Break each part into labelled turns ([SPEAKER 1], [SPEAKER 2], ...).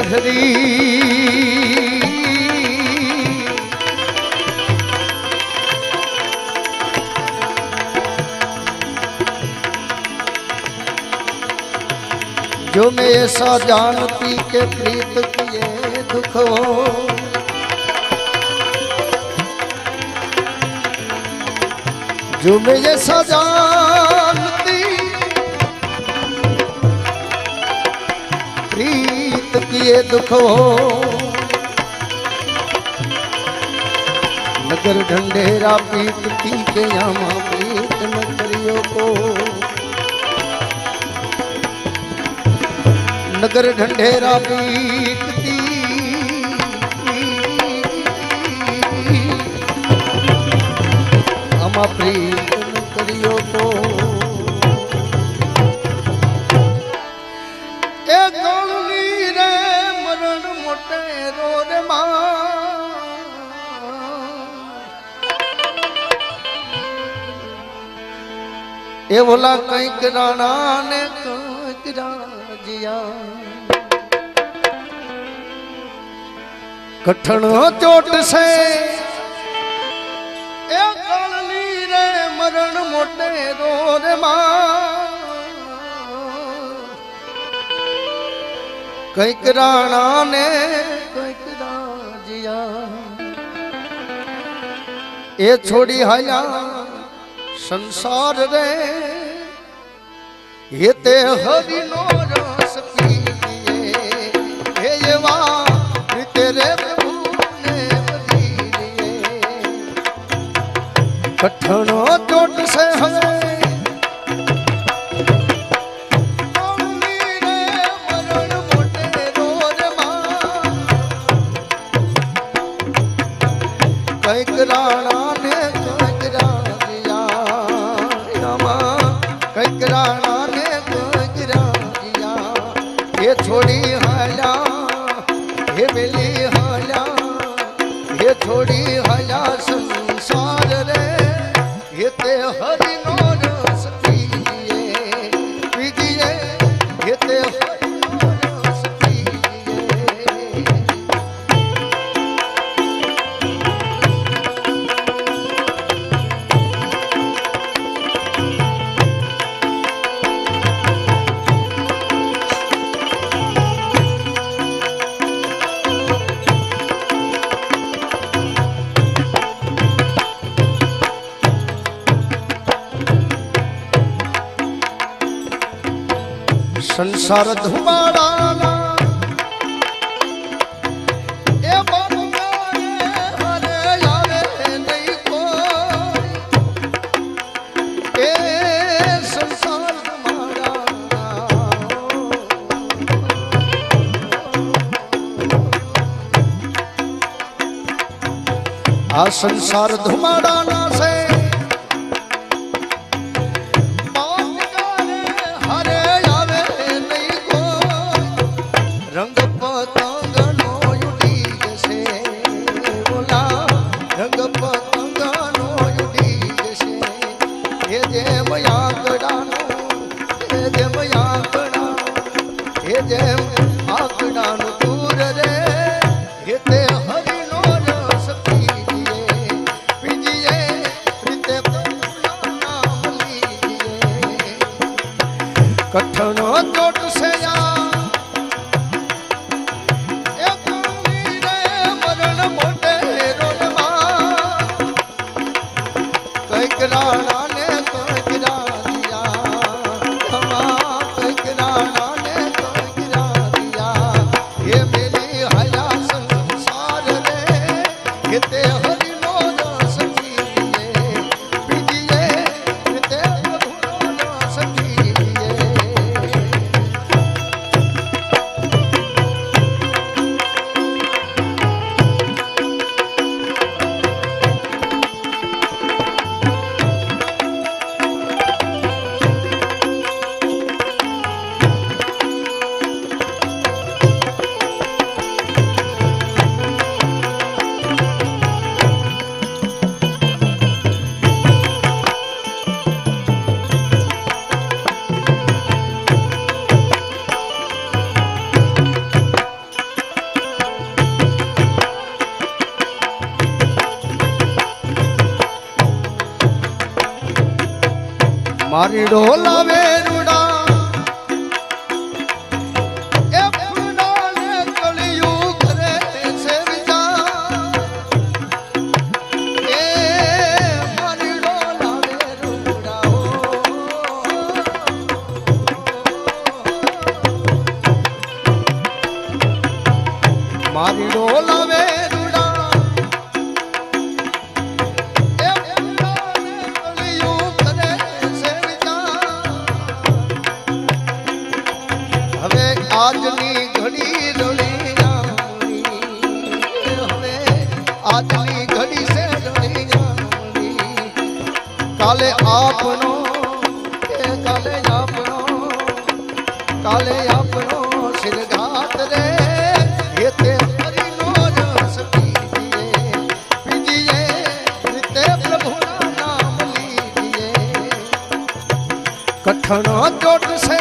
[SPEAKER 1] गठरी जो मैं ऐसा जानती के प्रीत किए दुख हो, जो मैं ऐसा जानती प्रीत किए दुख हो, नगर ढंढेरा पीटती के यामा प्रीत नगरियों को, नगर ढंढेरा पीटती अमा प्रीत नगरियों को। ए गौली रे मरण मोटे रो रे मां, ए बोला कंईक राणा ने कंईक राजिया, कठण चोट से ए काली रे मरण मोटे रो रे मां, कंईक राणा ने कंईक राजिया, ए छोड़ी हाया संसार रे ये ते हरि नो रस पिए, हे ये वाह तेरे प्रभु ने बदी दिए, कठणो चोट से हमें मरण मोटे रो रे मां, कंईक राणा ने कंईक राजिया, कंईक राणा ने कंईक राजिया, ये छोड़ी हाया ये मिली हाया, ये छोड़ी हाया संसार रे, ये ते हरि नो रस पिए पीजिए, ये ते हरि नो रस पिए। संसार धुमाड़ा ए बंगारे हरे आवे नहीं कोई, ए संसार धुमाड़ा आ संसार धुमाड़ा ना से रंग पतंग नो उड़ी जैसे, बोला रंग पतंग नो उड़ी जैसे, ये जेम आंकड़ानो ये जेम आंकड़ा, ये जेम आंकड़ानो दूर रे, ये ते हरि नो रस पीजिए पीजिए, प्रीते नाम लीजिए, कठणो चोट से या राणा ने कंईक राजिया, कंईक राणा ने कंईक राजिया, ये मिली મારી ડોલાવે રૂડા એ ફૂલાને કળિયું કરે છે વિચાર એ મારી ડોલાવે રૂડા મારી ડોલાવે આજની ઘડી રળિયામણી હવે આજની ઘડી છે રળિયામણી કાલે આપણો શિરઘાત રે એ તે હરિનો રસ પીજીએ રીતે પ્રભુના નામ લીજીએ કઠણ ચોટશે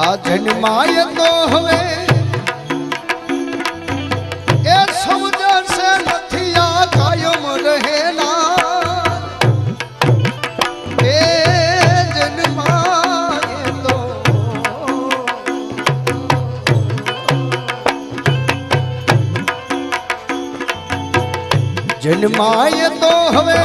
[SPEAKER 1] આ જન્માય તો હવે એ સમજશે નથી આ કાયમ રહેલા એ જન્માય તો જન્માય તો હવે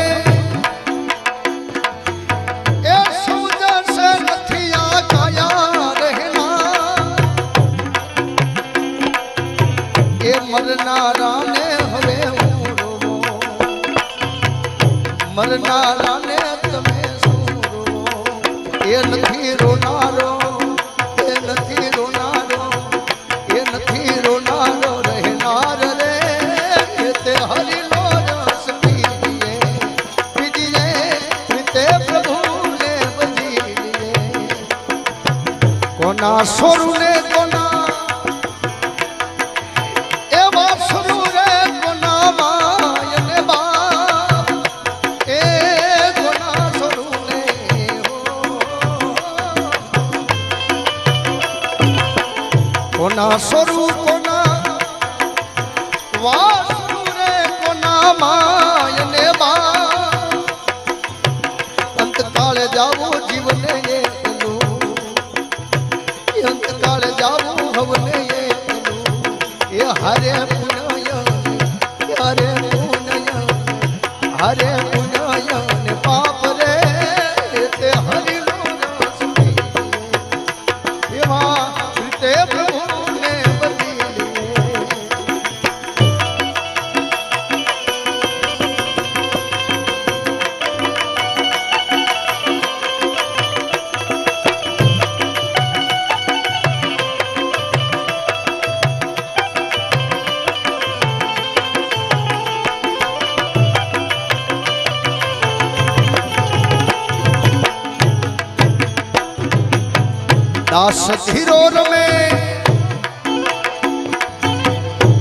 [SPEAKER 1] મરનારાને હવે મરનારાને તમે શું એ નથી રોનારો એ નથી રોનારો એ નથી રોનારો રહેનાર રે તે હરિનો રસ પીજીએ રીતે પ્રભુને ભજીએ કોના સ્વરૂને કોના કોના સ્વરૂપ કોના વાસુ રે કોના માયને બા અંતકાળે જાવું જીવને એકલું અંતકાળે જાવું ભવને એકલું એ હરે પુનય હરે પુનય હરે પુનય ને પાપ રે તે હરિનો રસ એવા રીતે પ્રભુ દાસ ધીરો રમે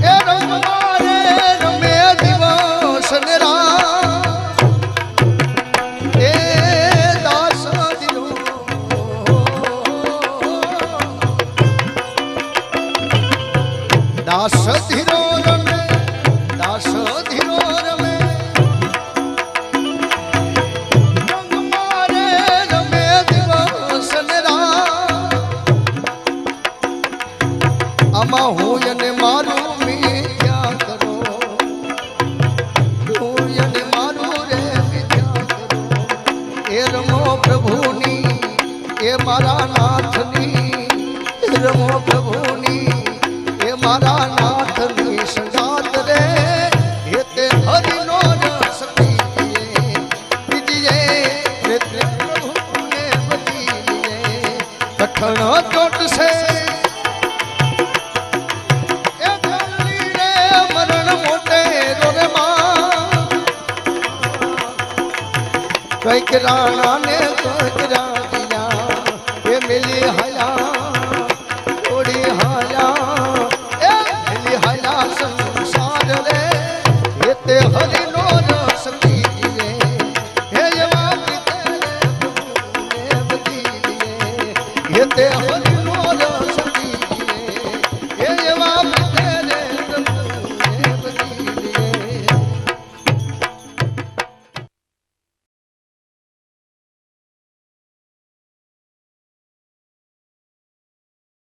[SPEAKER 1] એ રમવા રે રમે એ રમો પ્રભુની એ મારા નાથની રમો પ્રભુની એ મારા નાથની સંગાત રે એ તે હરિનો રસ પીજીએ પ્રભુને ભજીએ કઠણ ચોટશે એ જલ્દી રે મરણ મોટે રોરે માં કઈક રાણા ને કઈક રાજીયા એ મિલી હયા થોડી હયા એ મિલી હયા સંસાર રે એ તે હરિ